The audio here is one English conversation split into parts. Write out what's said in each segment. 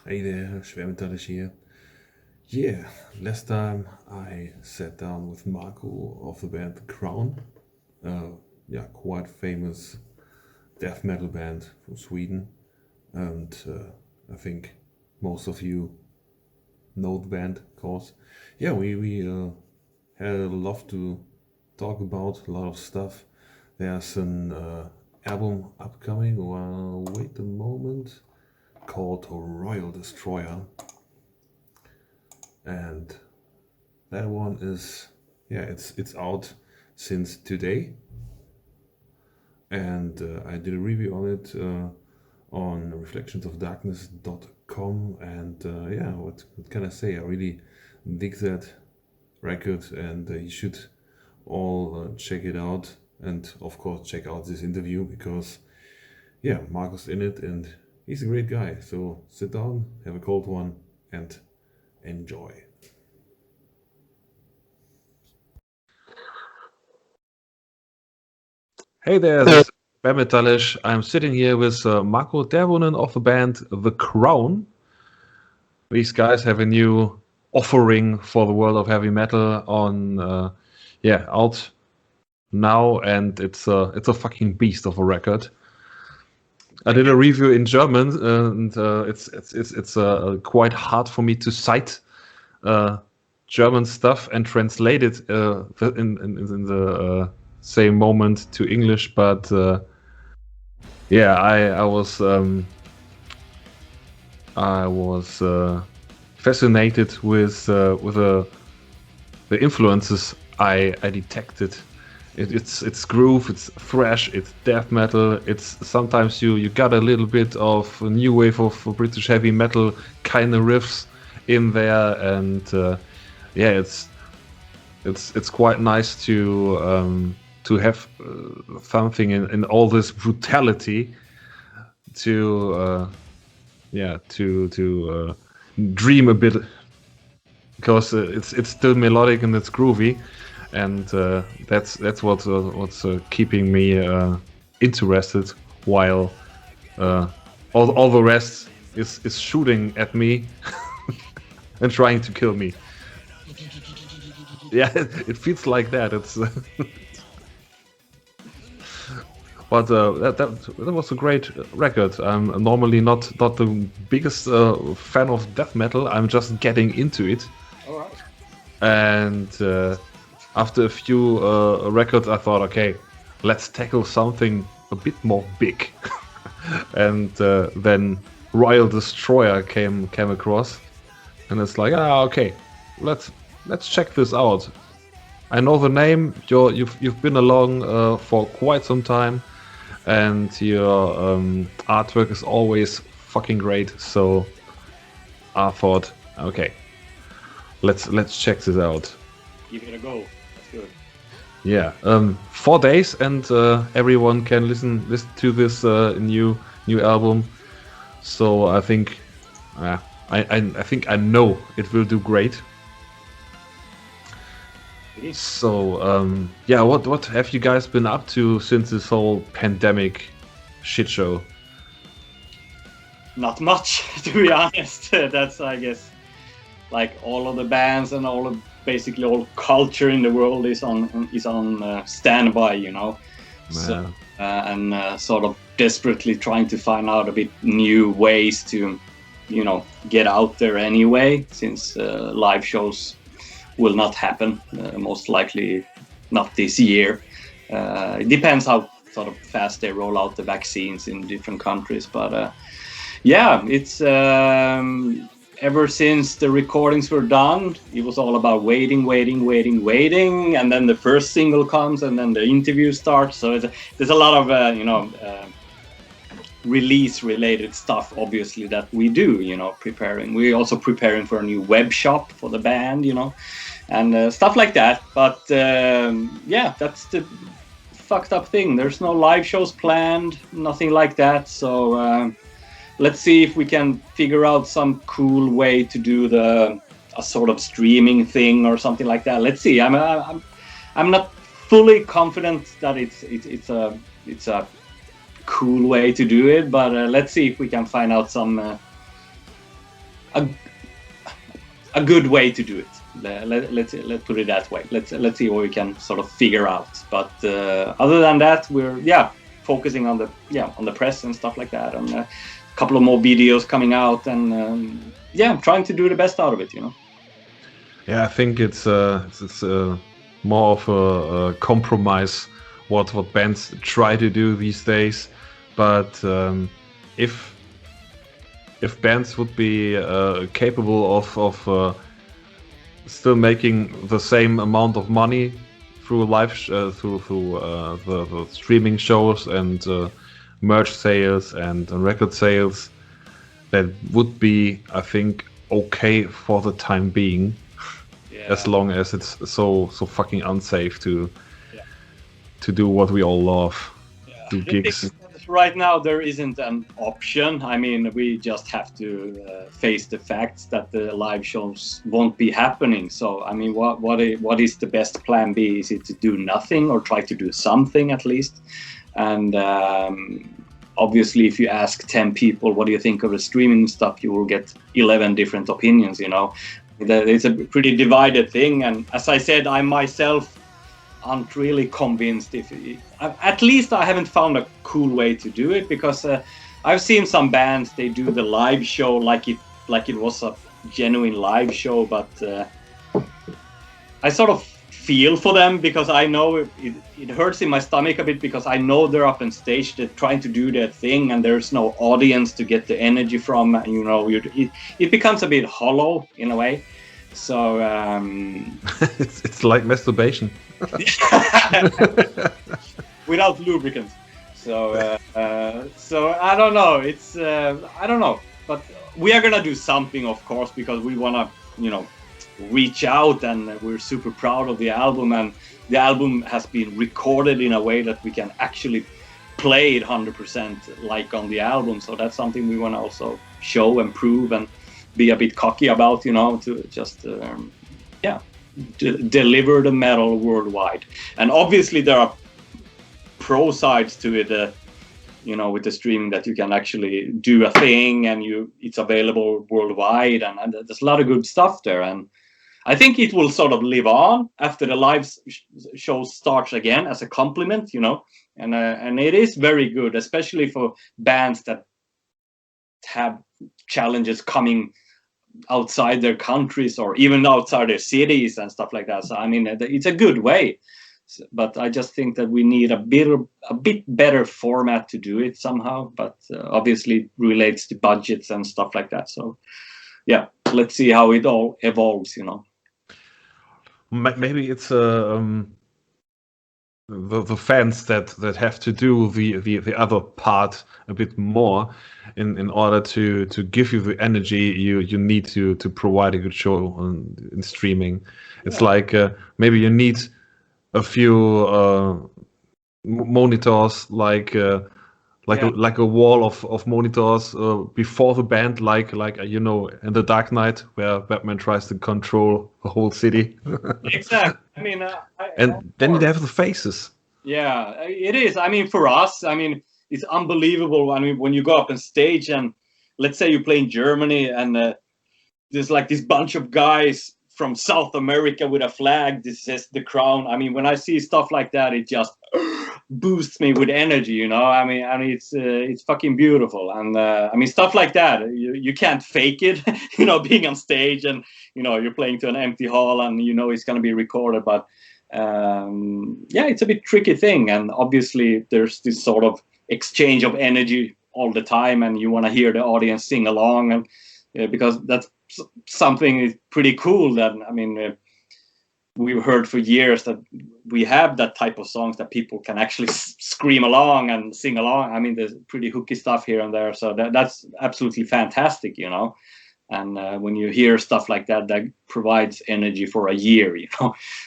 Hey there, Schwermetallisch here. Yeah, last time I sat down with Marko of the band The Crown. Uh, quite famous death metal band from Sweden. And I think most of you know the band, of course. Yeah, we had a lot to talk about, a lot of stuff. There's an album upcoming, well, wait a moment, called Royal Destroyer. And that one is, it's out since today, and I did a review on it on reflectionsofdarkness.com, and what can I say? I really dig that record, and you should all check it out, and of course check out this interview because Marco's in it, and he's a great guy. So sit down, have a cold one, and enjoy. Hey there, this is Schwermetallisch. I'm sitting here with Marko Tervonen of the band The Crown. These guys have a new offering for the world of heavy metal on, out now, and it's a fucking beast of a record. I did a review in German, and it's quite hard for me to cite German stuff and translate it in the same moment to English, but I was fascinated with the influences I detected. It's groove, it's thrash, it's death metal. It's sometimes you got a little bit of a new wave of British heavy metal kind of riffs in there, and it's quite nice to have something in all this brutality to dream a bit, because it's still melodic and it's groovy, and that's what's keeping me interested, while all the rest is shooting at me and trying to kill me. Yeah, it feels like that. It's but that was a great record. I'm normally not the biggest fan of death metal. I'm just getting into it. All right. And after a few records, I thought, okay, let's tackle something a bit more big. And then Royal Destroyer came across, and it's like, okay, let's check this out. I know the name. You've been along for quite some time, and your artwork is always fucking great. So I thought, okay, let's check this out. Give it a go. That's good. Yeah, 4 days, and everyone can listen to this new album. So I think I think I know it will do great. So what have you guys been up to since this whole pandemic shit show? Not much, to be honest. That's, I guess, like all of the bands and basically all culture in the world is on standby, you know. So, and sort of desperately trying to find out a bit new ways to, get out there anyway, since live shows will not happen, most likely not this year. It depends how sort of fast they roll out the vaccines in different countries, but it's ever since the recordings were done, it was all about waiting, and then the first single comes, and then the interview starts. So there's a lot of release related stuff, obviously, that we do, preparing. We're also preparing for a new web shop for the band, and stuff like that. But that's the fucked up thing. There's no live shows planned, nothing like that. So let's see if we can figure out some cool way to do a sort of streaming thing or something like that. Let's see. I'm not fully confident that it's a cool way to do it, but let's see if we can find out some a a good way to do it. Let's put it that way. Let's see what we can sort of figure out. But other than that, we're focusing on the press and stuff like that, and a couple of more videos coming out, and trying to do the best out of it. Yeah, I think it's more of a compromise what bands try to do these days. But if bands would be capable of still making the same amount of money through the streaming shows and merch sales and record sales, that would be, I think, okay for the time being. Yeah. As long as it's so fucking unsafe to do what we all love, do gigs. Right now there isn't an option. I mean, we just have to face the facts that the live shows won't be happening. So I mean, what is the best plan B? Is it to do nothing or try to do something at least? And obviously, if you ask 10 people what do you think of the streaming stuff, you will get 11 different opinions. It's a pretty divided thing. And as I said, I myself aren't really convinced. At least I haven't found a cool way to do it, because I've seen some bands, they do the live show like it was a genuine live show, but I sort of feel for them, because I know it hurts in my stomach a bit, because I know they're up on stage, they're trying to do their thing, and there's no audience to get the energy from. It becomes a bit hollow in a way. So it's like masturbation. Without lubricant. So I don't know. It's I don't know, but we are gonna do something, of course, because we wanna reach out, and we're super proud of the album, and the album has been recorded in a way that we can actually play it 100% like on the album. So that's something we want to also show and prove and be a bit cocky about, to just deliver the metal worldwide. And obviously there are pro sides to it, with the streaming, that you can actually do a thing and it's available worldwide, and there's a lot of good stuff there. And I think it will sort of live on after the live show starts again as a compliment, and it is very good, especially for bands that have challenges coming outside their countries or even outside their cities and stuff like that. So I mean, it's a good way, but I just think that we need a bit better format to do it somehow. But obviously it relates to budgets and stuff like that. So yeah, let's see how it all evolves. Maybe it's the fans that have to do the other part a bit more in order to give you the energy you need to provide a good show in streaming. It's like maybe you need a few monitors, like a wall of monitors before the band, like in The Dark Knight, where Batman tries to control the whole city. Exactly. I mean, then you have the faces. Yeah, it is. I mean, for us, it's unbelievable. I mean, when you go up on stage and let's say you play in Germany, and there's like this bunch of guys from South America with a flag that says The Crown. I mean, when I see stuff like that, it just boosts me with energy, I mean, it's fucking beautiful. And I mean, stuff like that, you can't fake it, being on stage and you're playing to an empty hall and it's going to be recorded. But it's a bit tricky thing, and obviously there's this sort of exchange of energy all the time, and you want to hear the audience sing along, and because that's something pretty cool. That I mean, we've heard for years that we have that type of songs that people can actually scream along and sing along. I mean, there's pretty hooky stuff here and there, so that's absolutely fantastic, And when you hear stuff like that, that provides energy for a year,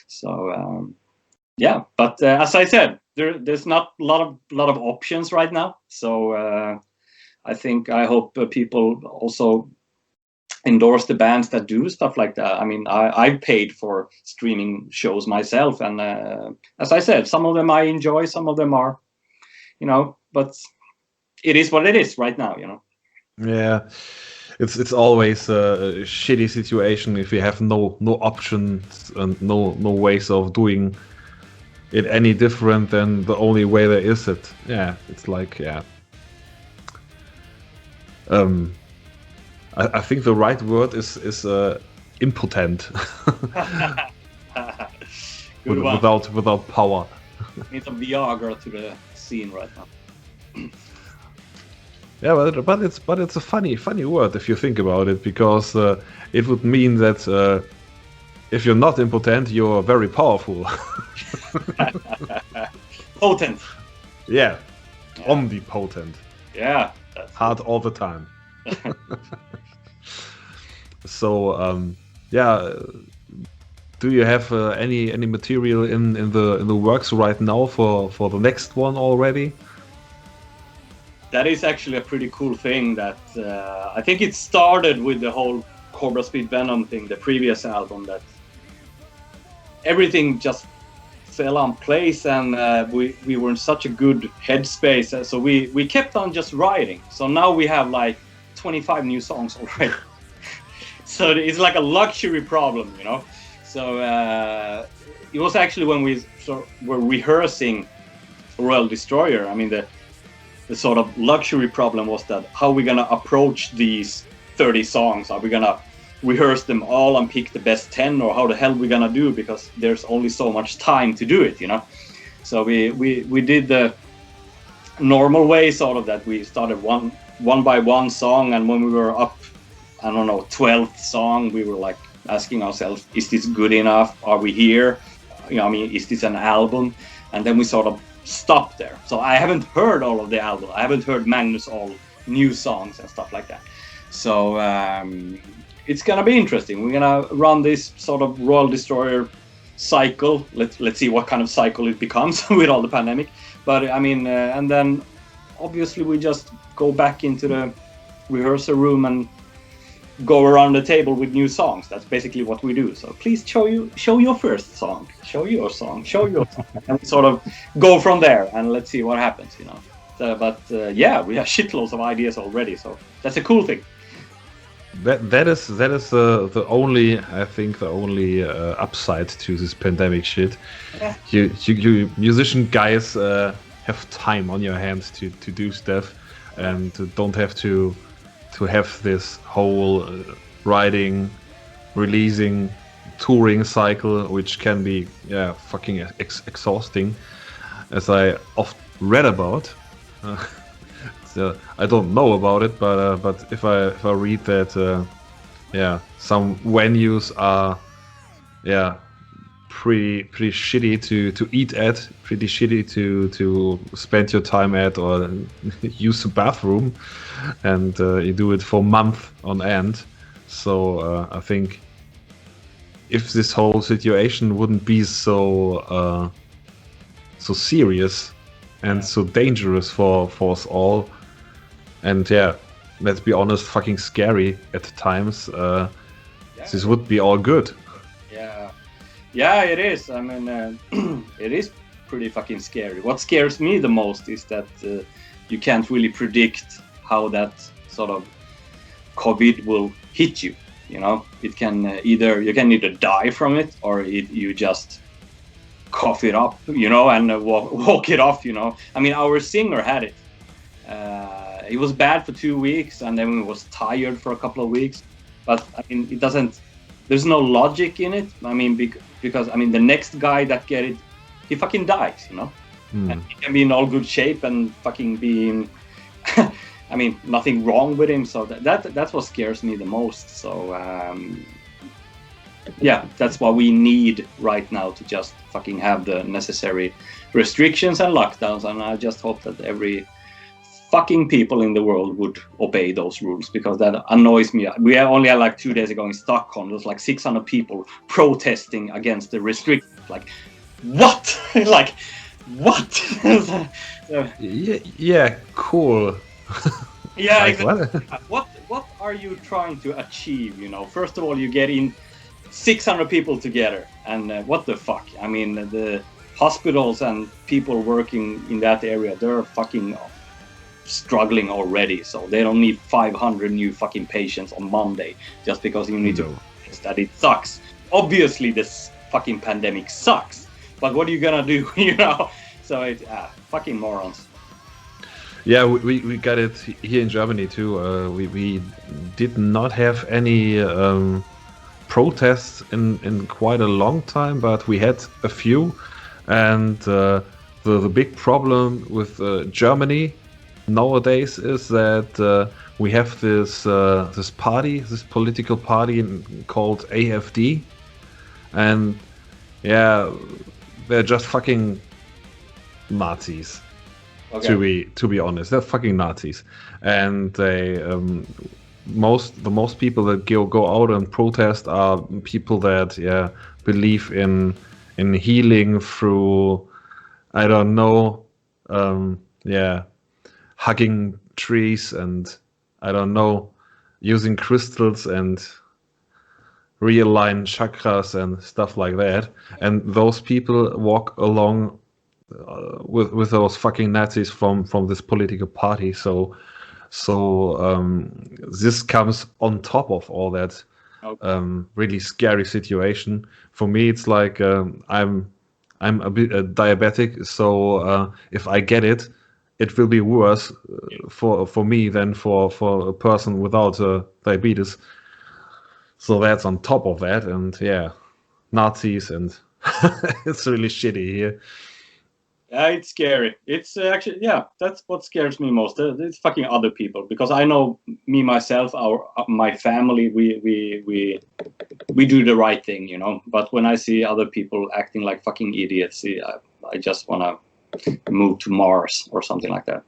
So but as I said, there's not a lot of options right now. So I hope people also endorse the bands that do stuff like that. I mean, I've paid for streaming shows myself, and as I said, some of them I enjoy, some of them are, but it is what it is right now, Yeah. it's always a shitty situation if you have no options and no ways of doing it any different than the only way there is it. Yeah, it's like, yeah. I think the right word is impotent. Good one. without power. Need some Viagra to the scene right now. Yeah, but it's a funny word if you think about it, because it would mean that if you're not impotent, you're very powerful. Potent. Yeah. Omnipotent. Yeah. Hard all the time. So yeah, do you have any material in the works right now for the next one already? That is actually a pretty cool thing. That I think it started with the whole Cobra Speed Venom thing, the previous album. That everything just fell on place, and we were in such a good headspace. So we kept on just writing. So now we have like 25 new songs already. So it's like a luxury problem, you know. So it was actually when we were rehearsing Royal Destroyer. I mean, the sort of luxury problem was that how are we gonna approach these 30 songs? Are we gonna rehearse them all and pick the best 10, or how the hell are we gonna do? Because there's only so much time to do it, you know. So we did the normal way, sort of, that we started one by one song, and when we were up, I don't know, 12th song, we were like asking ourselves, is this good enough? Are we here? You know, I mean, is this an album? And then we sort of stopped there. So I haven't heard all of the album. I haven't heard Magnus all new songs and stuff like that. So it's gonna be interesting. We're gonna run this sort of Royal Destroyer cycle. Let's see what kind of cycle it becomes with all the pandemic. But I mean, and then obviously we just go back into the rehearsal room and go around the table with new songs. That's basically what we do. So please show your first song, show your song, and we sort of go from there, and let's see what happens, you know. But yeah, we have shitloads of ideas already, so that's a cool thing. That is the only, I think, the only upside to this pandemic shit. Yeah. You musician guys have time on your hands to do stuff, and don't have to have this whole writing, releasing, touring cycle, which can be fucking exhausting, as I often read about. So I don't know about it, but if I read that, some venues are pretty shitty to eat at, pretty shitty to spend your time at, or use the bathroom, and you do it for months on end. So I think if this whole situation wouldn't be so serious and so dangerous for us all, and let's be honest, fucking scary at times, this would be all good. Yeah, it is. I mean, it is pretty fucking scary. What scares me the most is that you can't really predict how that sort of COVID will hit you. You know, it can you can either die from it, or you just cough it up, you know, and walk it off. You know, I mean, our singer had it. He was bad for 2 weeks, and then he was tired for a couple of weeks. But I mean, it doesn't. There's no logic in it. I mean, because I mean, the next guy that get it, he fucking dies, you know. And he can be in all good shape and fucking being, I mean, nothing wrong with him. So that's what scares me the most. So that's what we need right now, to just fucking have the necessary restrictions and lockdowns. And I just hope that every fucking people in the world would obey those rules, because that annoys me. We only had like 2 days ago in Stockholm, there was like 600 people protesting against the restrictions. Like, what? Like, what? Yeah, cool. Yeah, like, exactly. What are you trying to achieve? You know, first of all, you get in 600 people together, and what the fuck? I mean, the hospitals and people working in that area, they're fucking struggling already, so they don't need 500 new fucking patients on Monday just because you need to that it sucks. Obviously this fucking pandemic sucks, but what are you gonna do? So it's fucking morons. Yeah, we got it here in Germany too. We did not have any protests in quite a long time, but we had a few, and the big problem with Germany nowadays is that we have this political party called AfD, and yeah, they're just fucking Nazis. Okay. To be honest, they're fucking Nazis, and they the most people that go out and protest are people that believe in healing through, I don't know, hugging trees, and I don't know, using crystals and realign chakras and stuff like that. And those people walk along with those fucking Nazis from this political party. So this comes on top of all that really scary situation. For me, it's like I'm a bit diabetic, so if I get it, it will be worse for me than for a person without diabetes. So that's on top of that, and Nazis, and it's really shitty here. Yeah, it's scary. It's actually, that's what scares me most. It's fucking other people, because I know me myself, my family, we do the right thing, But when I see other people acting like fucking idiots, I just want to move to Mars or something like that.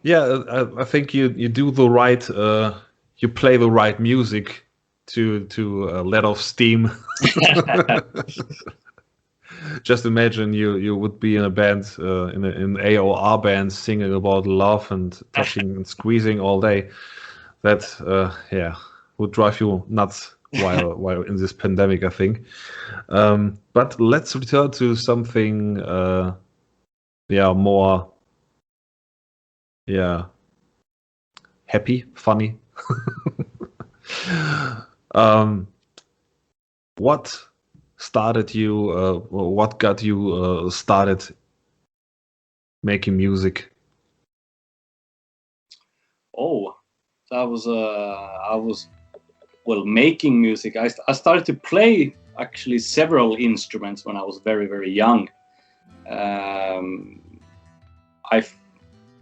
Yeah, I think you do the right. You play the right music to let off steam. Just imagine you would be in a band, in an AOR band, singing about love and touching and squeezing all day. That would drive you nuts while in this pandemic, I think. But let's return to something more happy, funny. What started you? What got you started making music? Oh, I was making music. I started to play actually several instruments when I was very, very young. I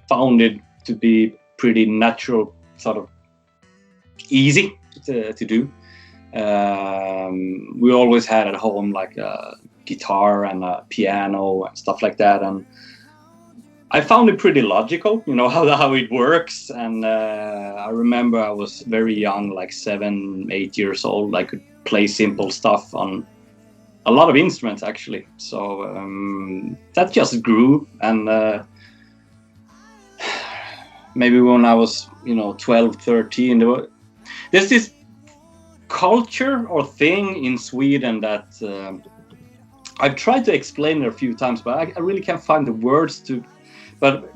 found it to be pretty natural, sort of easy to do. We always had at home like a guitar and a piano and stuff like that, and I found it pretty logical, how it works. And I remember I was very young, like 7, 8 years old. I could play simple stuff on a lot of instruments actually. So that just grew, and maybe when I was 12, 13, there's this culture or thing in Sweden that I've tried to explain it a few times, but I really can't find the words to. But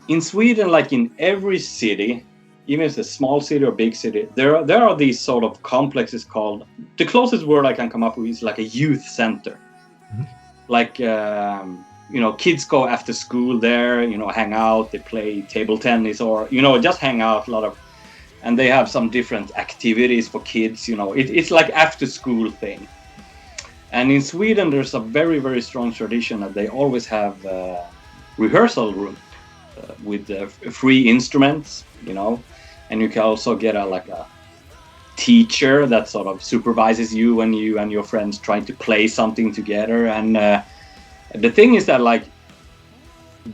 in Sweden, like in every city, even if it's a small city or big city, there are these sort of complexes called, the closest word I can come up with is like a youth center. Mm-hmm. Like kids go after school there, hang out, they play table tennis, or just hang out a lot of. And they have some different activities for kids, it's like after school thing. And in Sweden, there's a very, very strong tradition that they always have a rehearsal room with free instruments, and you can also get a teacher that sort of supervises you when you and your friends trying to play something together. And the thing is that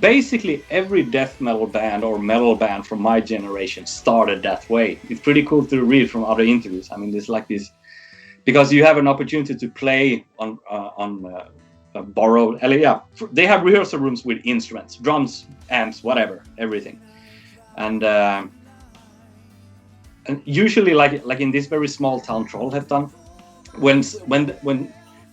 basically every death metal band or metal band from my generation started that way. It's pretty cool to read from other interviews. I mean, there's like this, because you have an opportunity to play on borrowed. They have rehearsal rooms with instruments, drums, amps, whatever, everything, and usually like in this very small town Trollhättan, when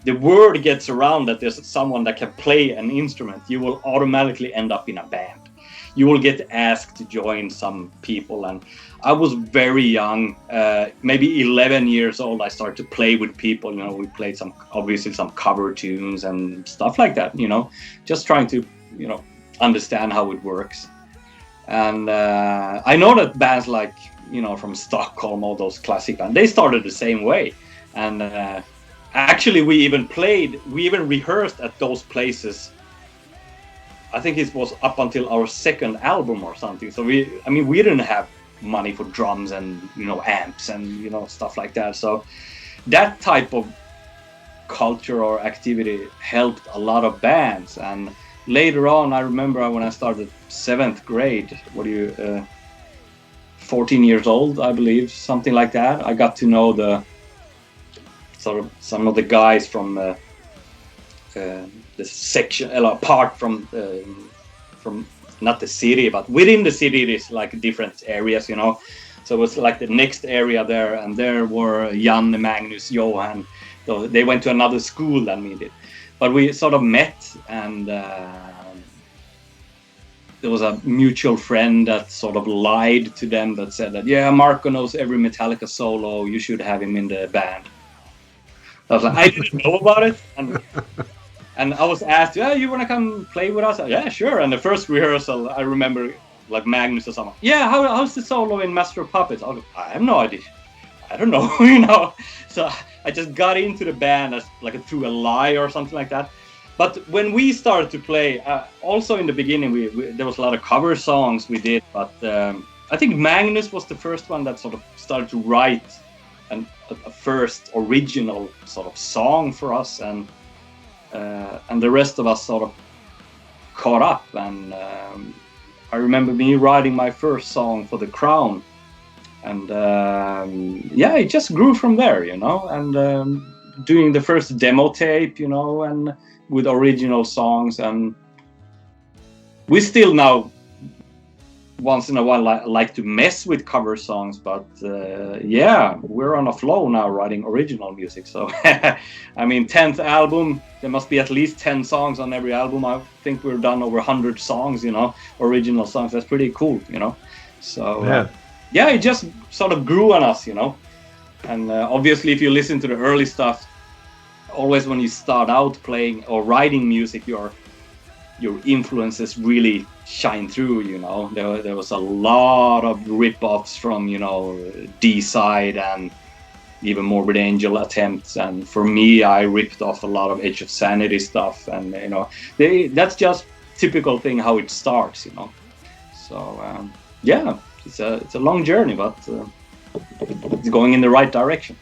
the word gets around that there's someone that can play an instrument, you will automatically end up in a band. you will get asked to join some people. And I was very young, maybe 11 years old. I started to play with people. You know, we played obviously some cover tunes and stuff like that. You know, just trying to understand how it works. And I know that bands like from Stockholm, all those classic bands, they started the same way. And actually, we even rehearsed at those places. I think it was up until our second album or something. So we didn't have money for drums and amps and stuff like that. So that type of culture or activity helped a lot of bands. And later on, I remember when I started 7th grade, 14 years old, I believe, something like that. I got to know some of the guys from the section, apart from not the city, but within the city, there's like different areas, So it was like the next area there, and there were Jan, Magnus, Johan. So they went to another school than we did, but we sort of met, and there was a mutual friend that sort of lied to them, that said that, yeah, Marko knows every Metallica solo, you should have him in the band. I was like, I didn't know about it, and I was asked, yeah, you want to come play with us? Yeah, sure. And the first rehearsal, I remember, like Magnus or someone, yeah, how's the solo in Master of Puppets? I have no idea. I don't know, So I just got into the band as like through a lie or something like that. But when we started to play, also in the beginning, there was a lot of cover songs we did. But I think Magnus was the first one that sort of started to write a first original sort of song for us, and the rest of us sort of caught up. And I remember me writing my first song for The Crown, and it just grew from there, and doing the first demo tape, and with original songs. And we still now once in a while like to mess with cover songs, but we're on a flow now writing original music. So 10th album, there must be at least 10 songs on every album. I think we're done over 100 songs, original songs. That's pretty cool, So it just sort of grew on us, and obviously if you listen to the early stuff, always when you start out playing or writing music, your influences really shine through. There was a lot of rip-offs from D-Side and even Morbid Angel attempts, and for me, I ripped off a lot of Age of Sanity stuff, and that's just typical thing how it starts. So it's a long journey, but it's going in the right direction.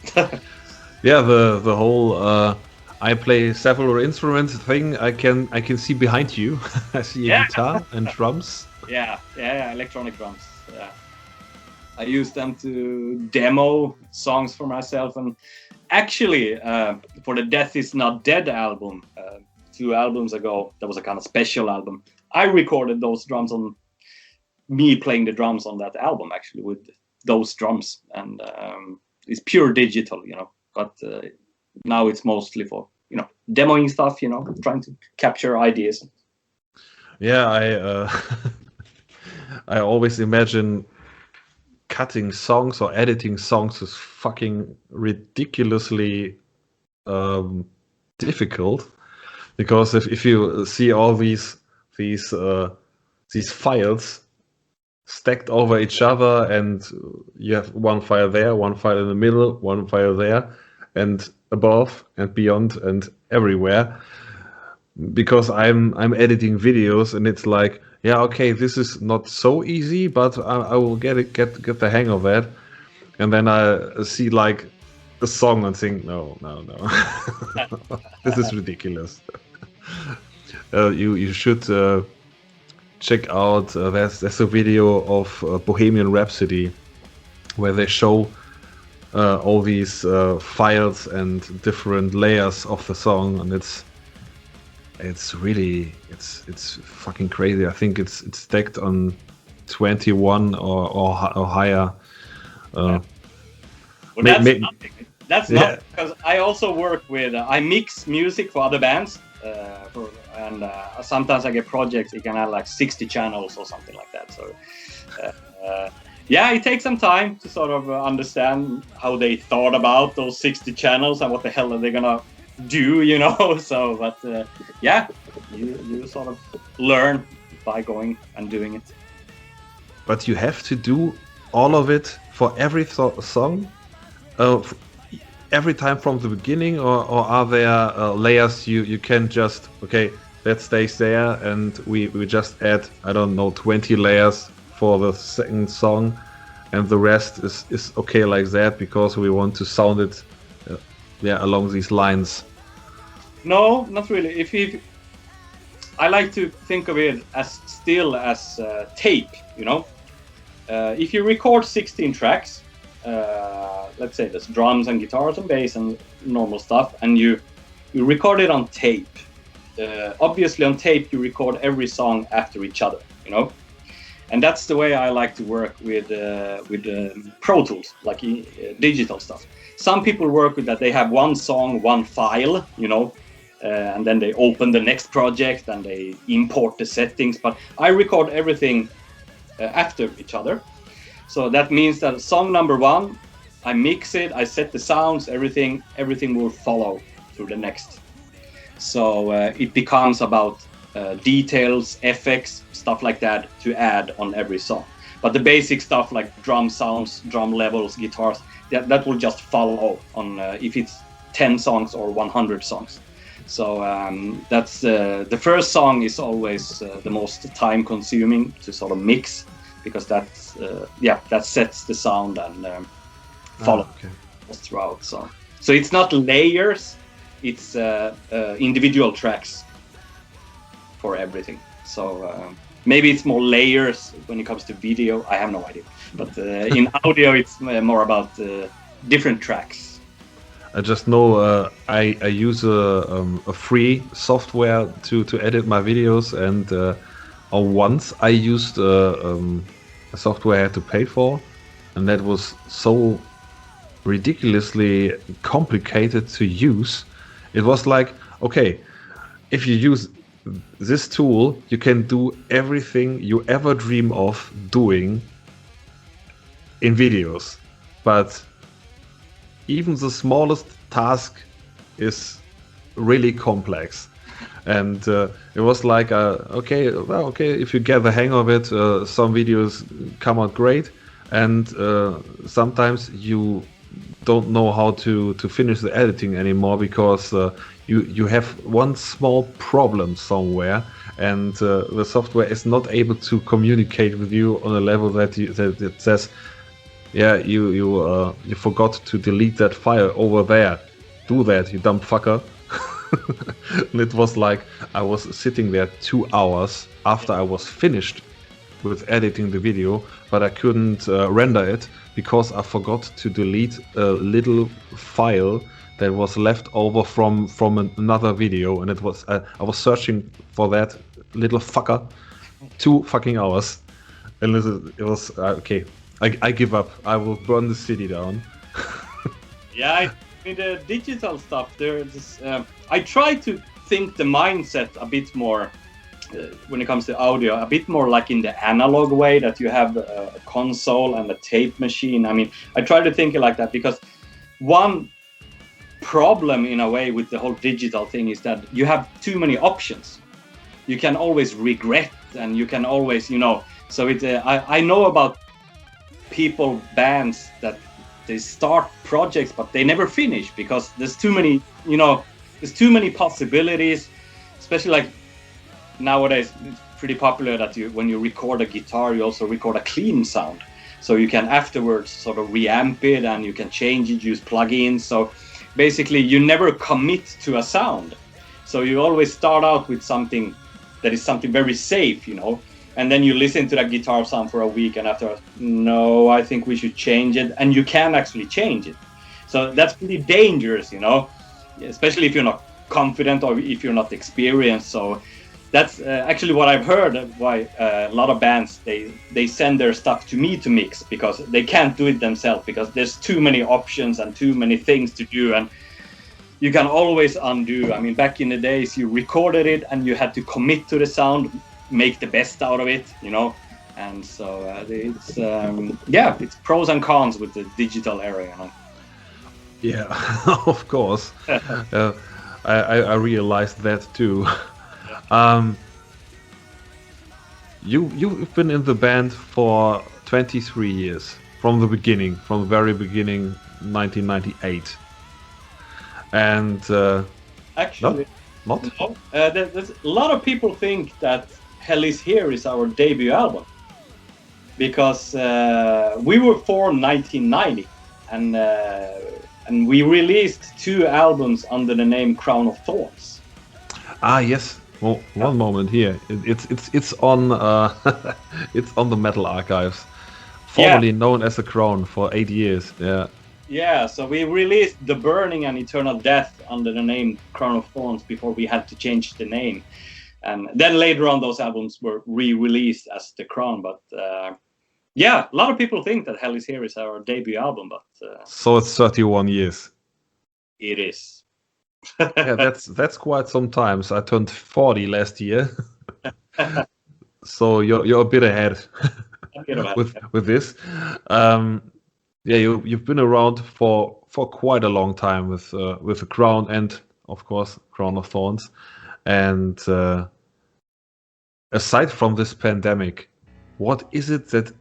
Yeah, the whole I play several instruments thing. I can see behind you. I see a guitar and drums. Yeah, electronic drums. Yeah, I use them to demo songs for myself. And actually, for the Death Is Not Dead album, 2 albums ago, that was a kind of special album. I recorded those drums on me playing the drums on that album, actually, with those drums, and it's pure digital, But now it's mostly for demoing stuff, trying to capture ideas. Yeah, I always imagine cutting songs or editing songs is fucking ridiculously difficult, because if you see all these files stacked over each other, and you have one file there, one file in the middle, one file there, and above and beyond and everywhere, because I'm editing videos, and it's like, yeah, okay, this is not so easy, but I will get the hang of that. And then I see like a song and think, no, this is ridiculous. You should check out, there's a video of Bohemian Rhapsody where they show all these files and different layers of the song, and it's really fucking crazy. I think it's stacked on 21 or higher. Well, that's nothing. That's not, because I also work with I mix music for other bands. and sometimes I get projects. It can have like 60 channels or something like that. So yeah, it takes some time to sort of understand how they thought about those 60 channels and what the hell are they gonna do, you know. So, but yeah, you sort of learn by going and doing it. But you have to do all of it for every song, every time from the beginning, or are there layers you can just, okay, that stays there, and we just add, I don't know, 20 layers for the second song, and the rest is okay like that because we want to sound it along these lines? No, not really. I like to think of it as still as tape, you know. If you record 16 tracks, let's say there's drums and guitars and bass and normal stuff, and you record it on tape. Obviously on tape you record every song after each other, you know. And that's the way I like to work with Pro Tools, like digital stuff. Some people work with that. They have one song, one file, you know, and then they open the next project and they import the settings. But I record everything after each other. So that means that song number one, I mix it, I set the sounds, everything will follow through the next. So it becomes about details, effects, stuff like that to add on every song. But the basic stuff like drum sounds, drum levels, guitars, that will just follow on if it's 10 songs or 100 songs. So that's the first song is always the most time consuming to sort of mix, because that's that sets the sound and follow throughout. So it's not layers, it's individual tracks for everything. So maybe it's more layers when it comes to video. I have no idea, but in audio it's more about different tracks. I just know I use a free software to edit my videos, and once I used a software I had to pay for, and that was so ridiculously complicated to use. It was like, okay, if you use this tool, you can do everything you ever dream of doing in videos, but even the smallest task is really complex. And it was like, okay, if you get the hang of it, some videos come out great, and sometimes you don't know how to finish the editing anymore because you have one small problem somewhere, and the software is not able to communicate with you on a level that it says, yeah, you forgot to delete that file over there. Do that, you dumb fucker. And it was like I was sitting there 2 hours after I was finished with editing the video, but I couldn't render it because I forgot to delete a little file that was left over from another video, and it was I was searching for that little fucker 2 fucking hours, and it was okay. I give up. I will burn the city down. Yeah, I mean the digital stuff. There's I try to think the mindset a bit more when it comes to audio, a bit more like in the analog way, that you have a console and a tape machine. I mean, I try to think like that because one problem in a way with the whole digital thing is that you have too many options. You can always regret, and you can always, you know. So I know about people, bands that they start projects but they never finish because there's too many, you know, there's too many possibilities. Especially like nowadays, it's pretty popular that when you record a guitar, you also record a clean sound, so you can afterwards sort of reamp it and you can change it, use plugins. So basically you never commit to a sound, so you always start out with something that is something very safe, you know, and then you listen to that guitar sound for a week, and after, no, I think we should change it, and you can actually change it. So that's pretty dangerous, you know, especially if you're not confident or if you're not experienced. So that's actually what I've heard why a lot of bands, they send their stuff to me to mix, because they can't do it themselves because there's too many options and too many things to do. And you can always undo. I mean, back in the days, you recorded it and you had to commit to the sound, make the best out of it, you know. And so it's it's pros and cons with the digital era, you know. Yeah, of course. I realized that too. You've been in the band for 23 years, from the beginning, from the very beginning, 1998. And actually, not? no. There's a lot of people think that Hell Is Here is our debut album, because we were formed 1990, and we released 2 albums under the name Crown of Thorns. Ah, yes. Well, one moment here. It's on it's on the Metal Archives, formerly known as The Crown for 8 years. Yeah. Yeah, so we released The Burning and Eternal Death under the name Crown of Thorns before we had to change the name. And then later on, those albums were re-released as The Crown. But a lot of people think that Hell Is Here is our debut album, but so it's 31 years. It is. Yeah, that's quite some time. So I turned 40 last year, so you're a bit ahead with this. You've been around for quite a long time with The Crown and of course Crown of Thorns. And aside from this pandemic, what is it that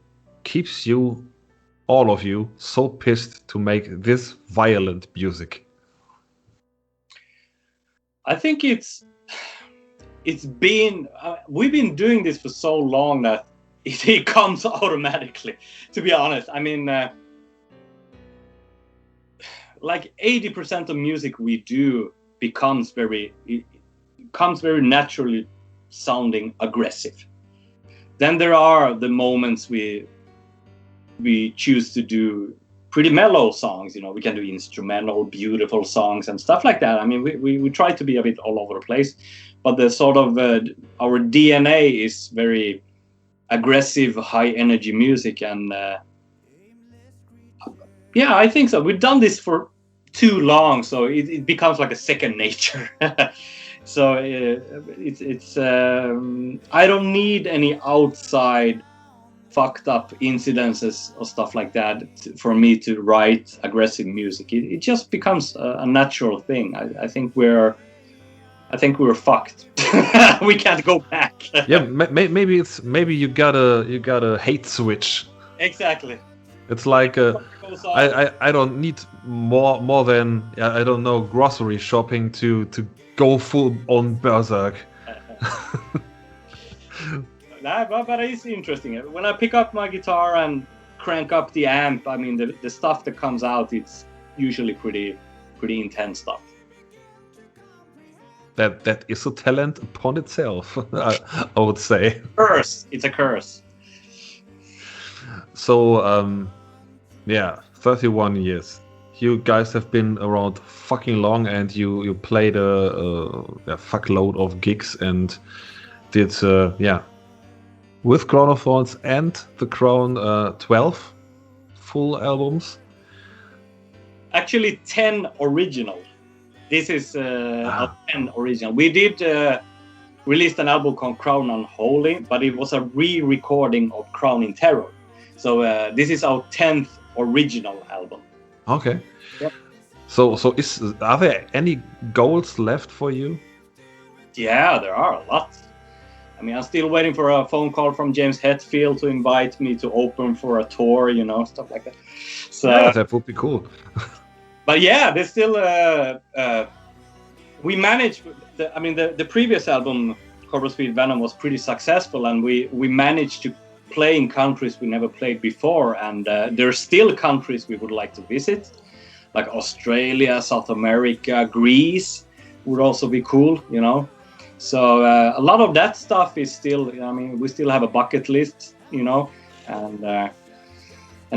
keeps you, all of you, so pissed to make this violent music? I think it's been we've been doing this for so long that it comes automatically. To be honest, I mean, like 80% of music we do becomes very naturally sounding aggressive. Then there are the moments we choose to do pretty mellow songs. You know, we can do instrumental, beautiful songs and stuff like that. I mean, we try to be a bit all over the place, but the sort of our DNA is very aggressive, high energy music, and I think so. We've done this for too long, so it becomes like a second nature. So it's I don't need any outside fucked up incidences or stuff like that for me to write aggressive music. It just becomes a natural thing. I think we're fucked. We can't go back. Yeah, maybe you got a hate switch. Exactly. It's like I don't need more than I don't know, grocery shopping to go full on berserk. But it's interesting. When I pick up my guitar and crank up the amp, I mean the stuff that comes out, it's usually pretty intense stuff. That is a talent upon itself, I would say. Curse. It's a curse. So 31 years. You guys have been around fucking long, and you played a fuckload of gigs and did with Crown of Thorns and The Crown 12 full albums. Actually 10 original. This is 10 original. We did released an album called Crown Unholy, but it was a re-recording of Crown in Terror. So this is our 10th original album. Okay. Yep. So are there any goals left for you? Yeah, there are a lot. I mean, I'm still waiting for a phone call from James Hetfield to invite me to open for a tour, you know, stuff like that. So yeah, that would be cool. But yeah, there's still we managed. The previous album, Corporal Speed Venom, was pretty successful, and we managed to play in countries we never played before, and there are still countries we would like to visit, like Australia, South America, Greece would also be cool, you know. So a lot of that stuff is still, I mean, we still have a bucket list, you know, and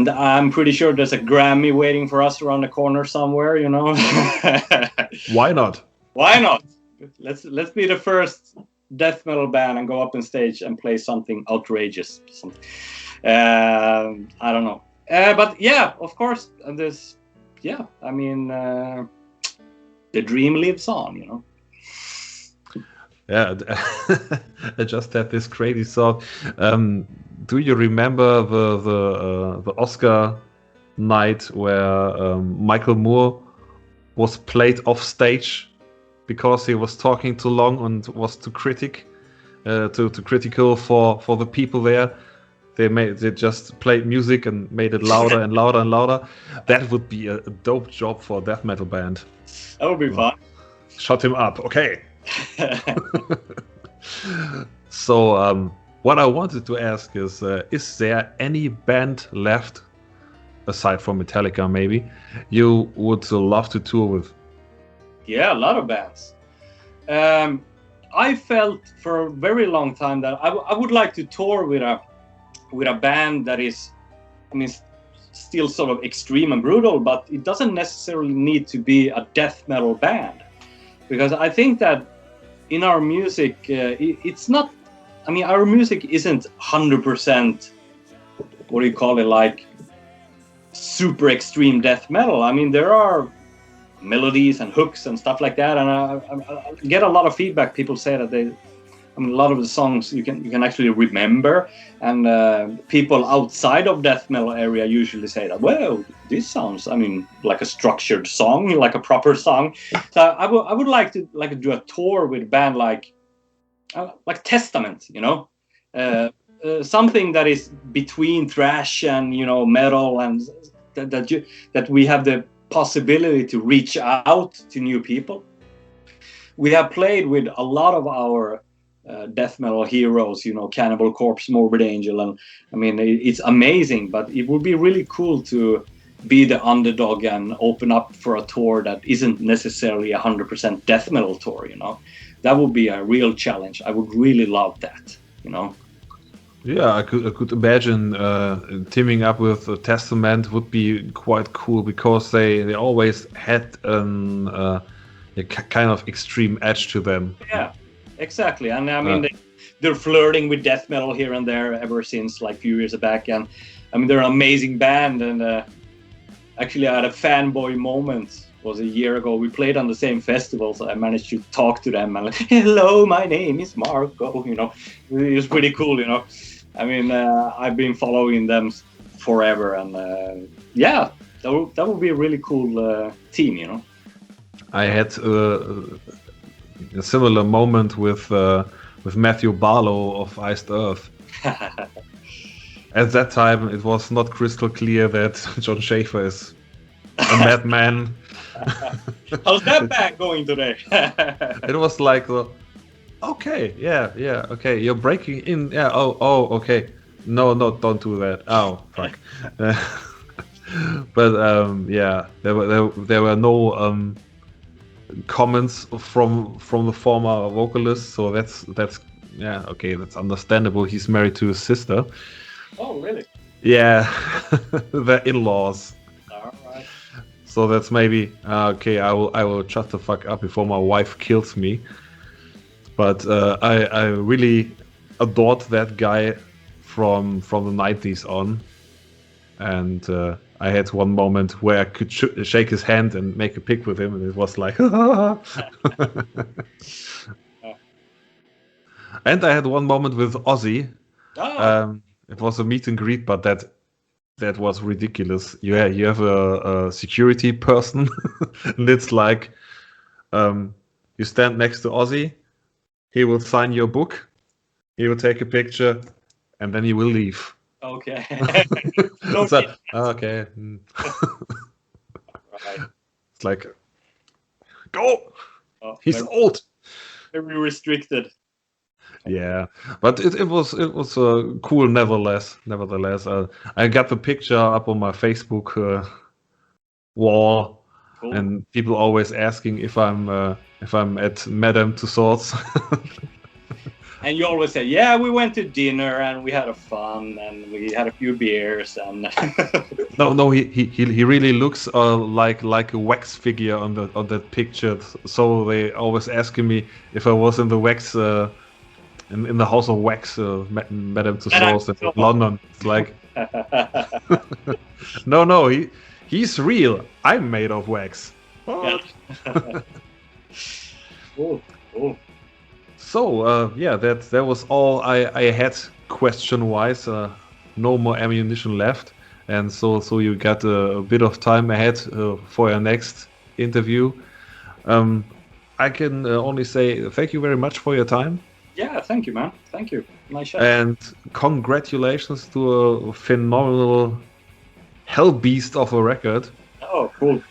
I'm pretty sure there's a Grammy waiting for us around the corner somewhere, you know. Why not? Why not? Let's be the first death metal band and go up on stage and play something outrageous. Something. I don't know. But yeah, of course, there's the dream lives on, you know. Yeah, I just had this crazy thought. Do you remember the Oscar night where Michael Moore was played off stage because he was talking too long and was too critical for the people there? They just played music and made it louder and louder and louder. That would be a dope job for a death metal band. That would be fun. Shut him up, okay. So what I wanted to ask is there any band left, aside from Metallica maybe, you would love to tour with? Yeah, a lot of bands. I felt for a very long time that I would like to tour with a band that is, I mean, still sort of extreme and brutal, but it doesn't necessarily need to be a death metal band, because I think that in our music, it's not, I mean, our music isn't 100%, what do you call it, like super extreme death metal. I mean, there are melodies and hooks and stuff like that, and I get a lot of feedback. People say that I mean, a lot of the songs you can actually remember, and people outside of death metal area usually say that, well, this sounds, I mean, like a structured song, like a proper song. So I would like to do a tour with a band like Testament, you know, something that is between thrash and, you know, metal, and that we have the possibility to reach out to new people. We have played with a lot of our death metal heroes, you know, Cannibal Corpse, Morbid Angel, and I mean, it's amazing, but it would be really cool to be the underdog and open up for a tour that isn't necessarily 100% death metal tour, you know. That would be a real challenge. I would really love that, you know. Yeah, I could imagine teaming up with Testament would be quite cool, because they always had a kind of extreme edge to them. Yeah, exactly. And I mean, they're flirting with death metal here and there ever since like a few years back. And I mean, they're an amazing band. And actually, I had a fanboy moment. Was a year ago. We played on the same festival, so I managed to talk to them and like, hello, my name is Marko. You know, it was pretty cool. You know, I mean, I've been following them forever, and yeah, that would be a really cool team. You know, I had a similar moment with Matthew Barlow of Iced Earth. At that time, it was not crystal clear that John Schaefer is a madman. How's that band going today? It was like, okay, yeah, okay, you're breaking in, yeah, oh, okay, no, don't do that. Oh, fuck. But yeah, there were no comments from the former vocalist, so that's yeah, okay, that's understandable. He's married to his sister. Oh, really? Yeah, the in-laws. All right. So that's maybe okay. I will shut the fuck up before my wife kills me. But I really adored that guy from the 90s on, and I had one moment where I could shake his hand and make a pic with him, and it was like, and I had one moment with Ozzy. Oh. It was a meet and greet, but that was ridiculous. You have a security person, and it's like you stand next to Ozzy, he will sign your book, he will take a picture, and then he will leave. Okay. So, okay. Right. It's like, go! Oh, He's old. Very restricted. Yeah, but it was cool. Nevertheless, I got the picture up on my Facebook wall, Cool. and people always asking if I'm at Madame Tussauds. And you always say, yeah, we went to dinner and we had a fun and we had a few beers and. No, he really looks like a wax figure on that picture. So they always asking me if I was in the wax. In the House of Wax, Madame Tussauds in London. It's like, no, he's real. I'm made of wax. What? Cool, cool. So yeah, that was all I had question wise. No more ammunition left, and so you got a bit of time ahead for your next interview. I can only say thank you very much for your time, Yeah, thank you, man. Thank you. Nice chat. and congratulations to a phenomenal hell beast of a record. Oh, cool.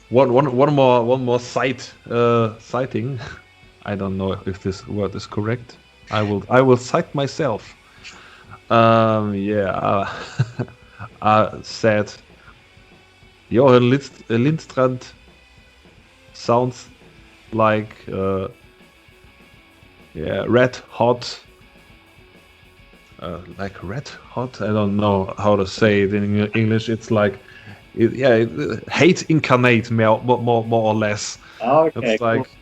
One more citing. I don't know if this word is correct. I will cite myself. Yeah, said Johan Lindstrand sounds like yeah, red hot. Like red hot. I don't know how to say it in English. It's like, hate incarnate, more or less. Okay, It's like, cool.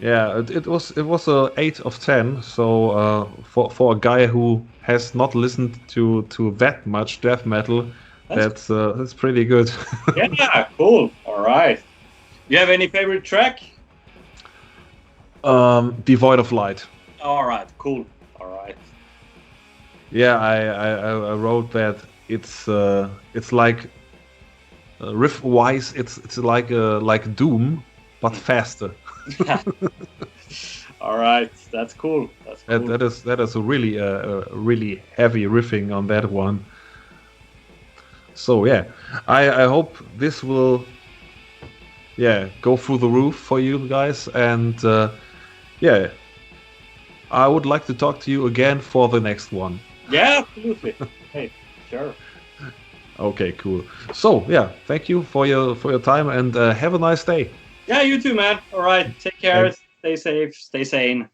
yeah, it was a 8 of 10. So for a guy who has not listened to that much death metal, that's pretty good. Yeah, cool. All right. You have any favorite track? Devoid of light. All right, cool. All right. Yeah, I wrote that it's like riff wise, it's like Doom, but faster. All right, that's cool. That's cool. That is a really heavy riffing on that one. So yeah, I hope this will go through the roof for you guys, and yeah, I would like to talk to you again for the next one. Yeah, absolutely. Hey, sure. Okay, cool. So yeah, thank you for your time, and have a nice day. Yeah, you too, man. All right, take care. Thanks. Stay safe. Stay sane.